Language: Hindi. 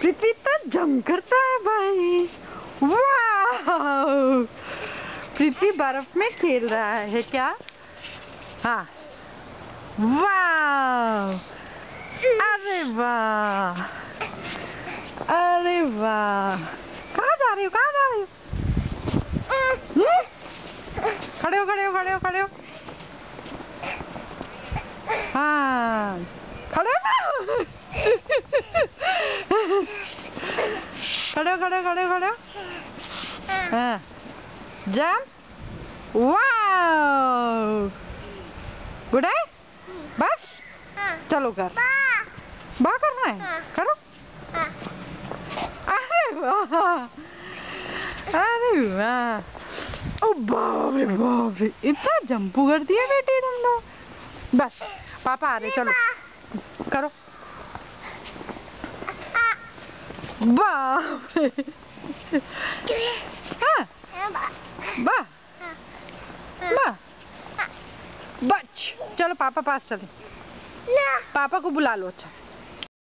पृथ्वी तो जम करता है भाई। वाह, पृथ्वी बर्फ में खेल रहा है क्या? हाँ, वाह, अरे वाह, अरे वाह। कहाँ जा रही हो, कहाँ जा रही हो? खड़े हो, खड़े हो, खड़े हो, खड़े हो। हाँ, खड़े हो। खड़े हो, खड़े हो, खड़े हो, खड़े हो। हाँ, जंप। वाह, गुड है। बस चलो कर, बा करना है, करो। अरे वाह, अरे वाह, ओ बाप रे बाप रे, इतना जंपू कर दिया बेटी तुम लोग। बस पापा आ रहे, चलो करो। बाप रे, हाँ, बा बा बच, चलो पापा पास चले, पापा को बुला लो। अच्छा